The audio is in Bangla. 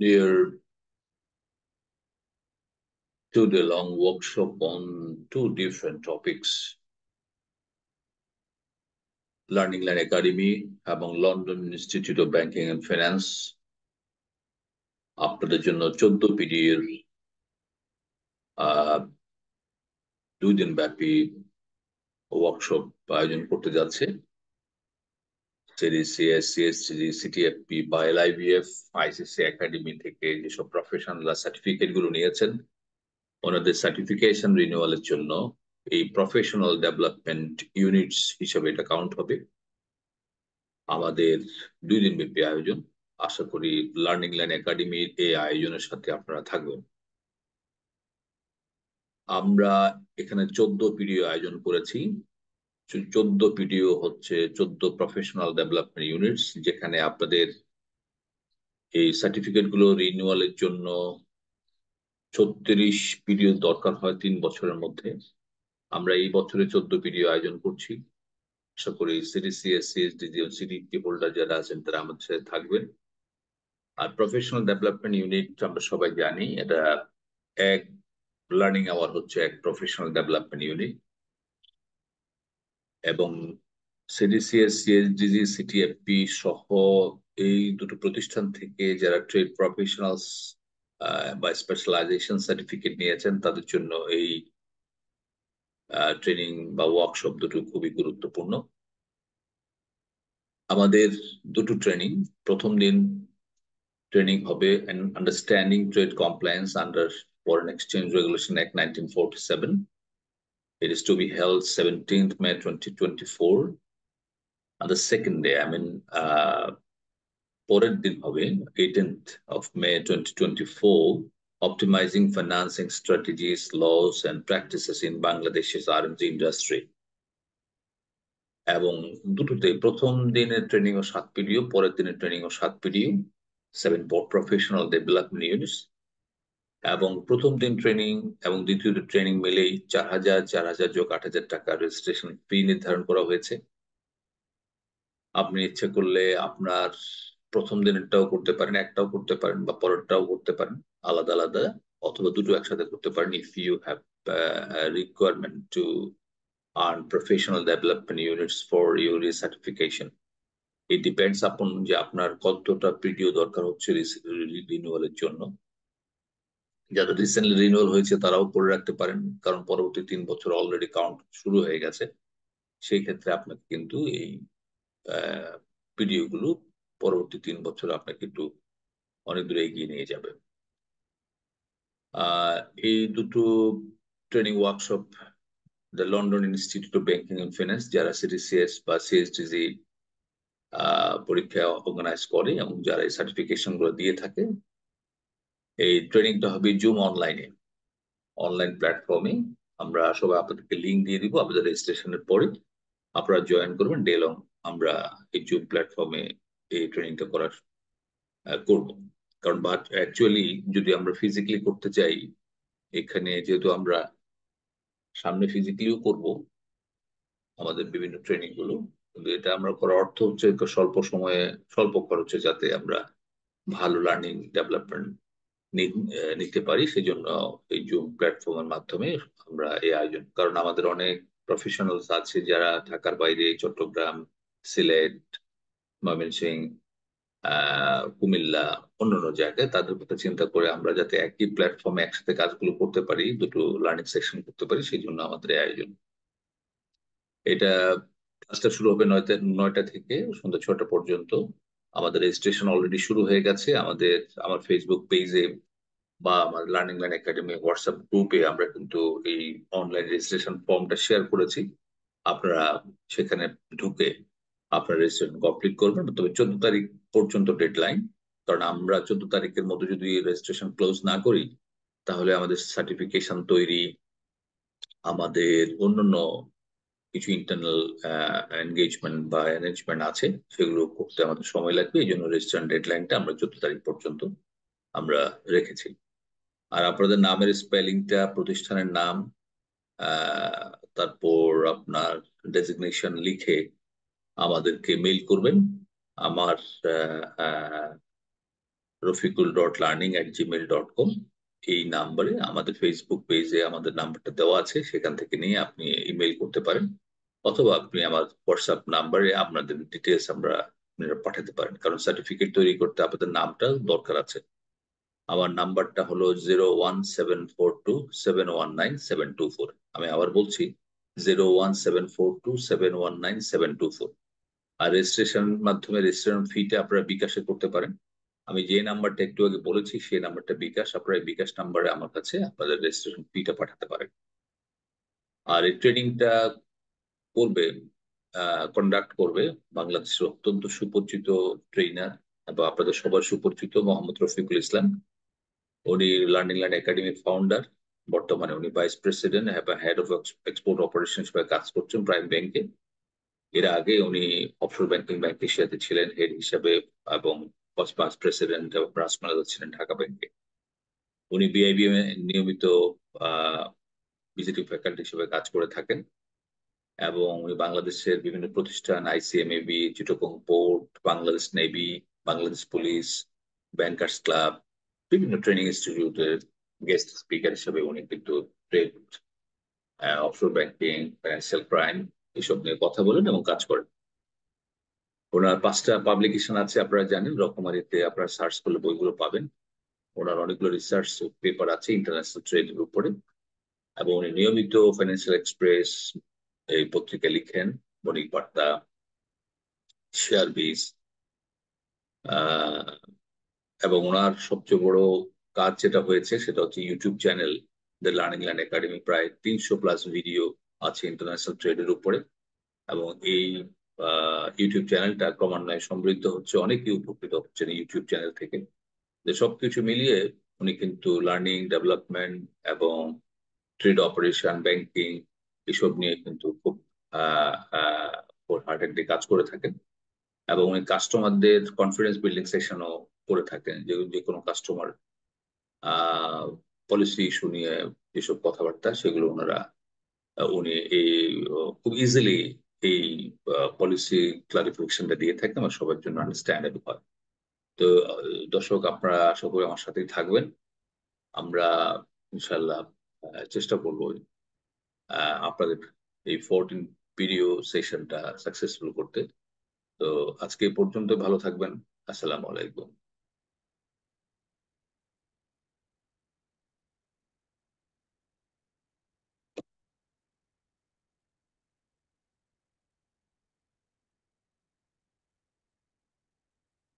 Here, two-day-long workshop on two different topics, Learning Line Academy এবং London institute of banking and finance আপনাদের জন্য 14 পিডিএর 2 দিন ব্যাপী ওয়ার্কশপ আয়োজন করতে যাচ্ছে। সিএস, সিএসসি, সিটিএফপি বা এলআইবিএফ, আইসিসি একাডেমি থেকে যেসব প্রফেশনালরা সার্টিফিকেট গুলো নিয়েছেন ওনাদের সার্টিফিকেশন রিনিউয়ালের জন্য এই প্রফেশনাল ডেভেলপমেন্ট ইউনিটস হিসেবে এটা কাউন্ট হবে। আমাদের 2 দিন ব্যাপী আয়োজন। আশা করি লার্নিং লাইন একাডেমির এই আয়োজনের সাথে আপনারা থাকবেন। আমরা এখানে 14 পিডিও আয়োজন করেছি। 14 পিডিও হচ্ছে 14 প্রফেশনাল ডেভেলপমেন্ট ইউনিটস, যেখানে আপনাদের এই সার্টিফিকেট গুলো রিনিউয়ালের জন্য 36 পিডিও দরকার হয় 3 বছরের মধ্যে। আমরা এই বছরে 14 পিডিও আয়োজন করছি। আশা করি সিডিসিএস, সিএসডিজি ও সিডিপি হোল্ডার যারা আছেন তারা আমাদের সাথে থাকবেন। আর প্রফেশনাল ডেভেলপমেন্ট ইউনিট আমরা সবাই জানি, এটা এক লার্নিং আওয়ার হচ্ছে এক প্রফেশনাল ডেভেলপমেন্ট ইউনিট, এবং সিডিসিএস, সিএসডিজি, সিটিএফপি সহ এই দুটো প্রতিষ্ঠান থেকে যারা ট্রেড প্রফেশনালস বা স্পেশালাইজেশন সার্টিফিকেট নিয়েছেন তাদের জন্য এই ট্রেনিং বা ওয়ার্কশপ দুটো খুবই গুরুত্বপূর্ণ। আমাদের দুটো ট্রেনিং, প্রথম দিন ট্রেনিং হবে understanding trade compliance under Foreign Exchange Regulation Act 1947. It is to be held 17th May 2024. And the second day, পরের দিন হবে 18th of May 2024, Optimizing Financing Strategies, Laws and Practices in Bangladesh's RMG Industry. এবং দুটোতে প্রথম দিনের ট্রেনিং ও 7 পিডিও, পরের দিনের ট্রেনিং ও 7 পিডিও, 7 প্রফেশনাল ডেভেলপমেন্ট ইউনিটস। এবং প্রথম দিন ট্রেনিং এবং দ্বিতীয় ট্রেনিং মিলেই 4,000, 4,000 যোগ 8,000 টাকা রেজিস্ট্রেশন ফি নির্ধারণ করা হয়েছে। আপনি ইচ্ছে করলে আপনার প্রথম দিনেরটাও করতে পারেন, একটাও করতে পারেন, বা পরেরটাও করতে পারেন আলাদা আলাদা, অথবা দুটো একসাথে করতে পারেন if you have requirement to earn professional development units for your certification. It depends upon যে আপনার কতটা পিডিও দরকার হচ্ছে রিনিউয়ালের জন্য। যাদের রিসেন্টলি রিনিউয়াল হয়েছে তারাও করে রাখতে পারেন, কারণ পরবর্তী 3 বছর অলরেডি কাউন্ট শুরু হয়ে গেছে। সেই ক্ষেত্রে আপনাকে কিন্তু এই পিডিও গুলো পরবর্তী 3 বছর আপনাকে একটু অনেক দূরে এগিয়ে নিয়ে যাবে। এই দুটো training workshop the London institute of banking and finance যারা সিডিসিএস বা সিএসডিজি পরীক্ষা অর্গানাইজ করে এবং যারা এই সার্টিফিকেশন গুলো দিয়ে থাকে, এই ট্রেনিংটা হবে জুম অনলাইন প্ল্যাটফর্মে। আমরা সবাই আপনাদেরকে লিঙ্ক দিয়ে দিব, আপনাদের রেজিস্ট্রেশনের পরে আপনারা জয়েন করবেন ডে লং। আমরা এই জুম প্ল্যাটফর্মে এই ট্রেনিংটা করব। কারণ অ্যাকচুয়ালি যদি আমরা ফিজিক্যালি করতে চাই, এখানে যেহেতু আমরা সামনে ফিজিক্যালিও করব আমাদের বিভিন্ন ট্রেনিং গুলো, কিন্তু এটা আমরা করার অর্থ হচ্ছে স্বল্প সময়ে স্বল্প খরচে যাতে আমরা ভালো লার্নিং ডেভেলপমেন্ট নিতে পারি, সেই জন্য এই জুম প্ল্যাটফর্মের মাধ্যমে আমরা এই আয়োজন। কারণ আমাদের অনেক প্রফেশনালস আছে যারা ঢাকার বাইরে, চট্টগ্রাম, সিলেট, ময়মনসিংহ, কুমিল্লা, অন্যান্য জায়গায়, তাদের কথা চিন্তা করে আমরা যাতে একই প্ল্যাটফর্মে একসাথে কাজগুলো করতে পারি, দুটো লার্নিং সেকশন করতে পারি, সেই জন্য আমাদের এই আয়োজন। এটা ক্লাসটা শুরু হবে 9টা থেকে সন্ধ্যা 6টা পর্যন্ত। আমাদের রেজিস্ট্রেশন অলরেডি শুরু হয়ে গেছে। আমার ফেসবুক পেজে বা আমার লার্নিং লাইন একাডেমি হোয়াটসঅ্যাপ গ্রুপে আমরা কিন্তু এই অনলাইন রেজিস্ট্রেশন ফর্মটা শেয়ার করেছি। আপনারা সেখানে ঢুকে আপনার রেজিস্ট্রেশন কমপ্লিট করবেন। তবে 14 তারিখ পর্যন্ত ডেডলাইন, কারণ আমরা 14 তারিখের মধ্যে যদি রেজিস্ট্রেশন ক্লোজ না করি তাহলে আমাদের সার্টিফিকেশন তৈরি, আমাদের অন্যান্য কিছু ইন্টারনাল এনগেজমেন্ট বা অ্যারেঞ্জমেন্ট আছে, সেগুলো করতে আমাদের সময় লাগবে। এই জন্য রেজিস্ট্রেশন ডেডলাইনটা আমরা 14 তারিখ পর্যন্ত আমরা রেখেছি। আর আপনাদের নামের স্পেলিংটা, প্রতিষ্ঠানের নাম, তারপর আপনার ডেজিগনেশন লিখে আমাদেরকে মেইল করবেন। আমার rafiqul.learning@gmail.com এই নাম্বারে, আমাদের ফেসবুক পেজে আমাদের নাম্বারটা দেওয়া আছে, সেখান থেকে নিয়ে আপনি ইমেল করতে পারেন, অথবা আপনি আমার হোয়াটসঅ্যাপ নাম্বারে আপনাদের ডিটেলস আপনারা পাঠাতে পারেন, কারণ সার্টিফিকেট তৈরি করতে আপনাদের নামটা দরকার আছে। আমার নাম্বারটা হলো 01742719724। আমি আবার বলছি 01742719724। আর রেজিস্ট্রেশন মাধ্যমে রেজিস্ট্রেশন ফিটা আপনারা বিকাশে করতে পারেন। আমি যে নাম্বারটা একটু আগে বলেছি সেই নাম্বারটা বিকাশ, আপনারা এই বিকাশ নাম্বারে আমার কাছে আপনাদের রেজিস্ট্রেশন ফিটা পাঠাতে পারেন। আর এই ট্রেনিংটা করবে, কন্ডাক্ট করবে বাংলাদেশের অত্যন্ত সুপরিচিত ট্রেনার এবং আপনাদের সবার সুপরিচিত মোহাম্মদ রফিকুল ইসলাম। উনি লার্নিং লার্ন একাডেমির ফাউন্ডার, বর্তমানে উনি ভাইস প্রেসিডেন্ট এবং হেড অফ এক্সপোর্ট অপারেশন হিসেবে কাজ করছেন প্রাইম ব্যাংকে। এর আগে উনি অফশোর ব্যাংকিং ব্যাংক এশিয়াতে ছিলেন হেড হিসাবে, এবং ভাইস প্রেসিডেন্ট এবং ব্রাঞ্চ ম্যানেজার ছিলেন ঢাকা ব্যাংকে। উনি বিআইবিএম এ নিয়মিত ভিজিটিং ফ্যাকাল্টি হিসেবে কাজ করে থাকেন, এবং উনি বাংলাদেশের বিভিন্ন প্রতিষ্ঠান ICMAB, Chittagong port, Bangladesh navy, Bangladesh police, bankers club, বিভিন্ন ট্রেনিং ইনস্টিটিউটের গেস্ট স্পিকার হিসেবে উনি কিন্তু trade, offshore banking, financial crime এসব নিয়ে কথা বলেন এবং কাজ করেন। ওনার 5টা পাবলিকেশন আছে, আপনারা জানেন, রকমারিতে আপনারা সার্চ করলে বইগুলো পাবেন। ওনার অনেকগুলো রিসার্চ পেপার আছে ইন্টারন্যাশনাল ট্রেডের উপরে, এবং উনি নিয়মিত ফাইন্যান্সিয়াল এক্সপ্রেস এই পত্রিকা লিখেন, বণিক বার্তা, শেয়ার বিজ, এবং ওনার সবচেয়ে বড় কাজ যেটা হয়েছে সেটা হচ্ছে YouTube channel the learning learn academy. প্রায় 300+ ভিডিও আছে ইন্টারন্যাশনাল ট্রেডের উপরে, এবং এই ইউটিউব চ্যানেলটা ক্রমান্বয়ে সমৃদ্ধ হচ্ছে, অনেকেই উপকৃত হচ্ছেন ইউটিউব চ্যানেল থেকে। যে সবকিছু মিলিয়ে উনি কিন্তু লার্নিং, ডেভেলপমেন্ট এবং ট্রেড অপারেশন, ব্যাংকিং এসব নিয়ে কিন্তু খুব হার্টেডলি কাজ করে থাকেন। এবং উনি কাস্টমারদের কনফিডেন্স বিল্ডিং সেশনও করে থাকেন, যে যে কোনো কাস্টমার পলিসি ইস্যু নিয়ে যেসব কথাবার্তা সেগুলো উনি এই খুব ইজিলি এই পলিসি ক্লারিফিকেশনটা দিয়ে থাকেন এবং সবার জন্য আন্ডারস্ট্যান্ডেবল হয়। তো দর্শক, আপনারা আশা করি আমার সাথেই থাকবেন। আমরা ইনশাল্লাহ চেষ্টা করব আপনাদের এই 14 ভিডিও সেশনটা সাকসেসফুল করতে। তো আজকে এই পর্যন্ত, ভালো থাকবেন। আসসালামু আলাইকুম।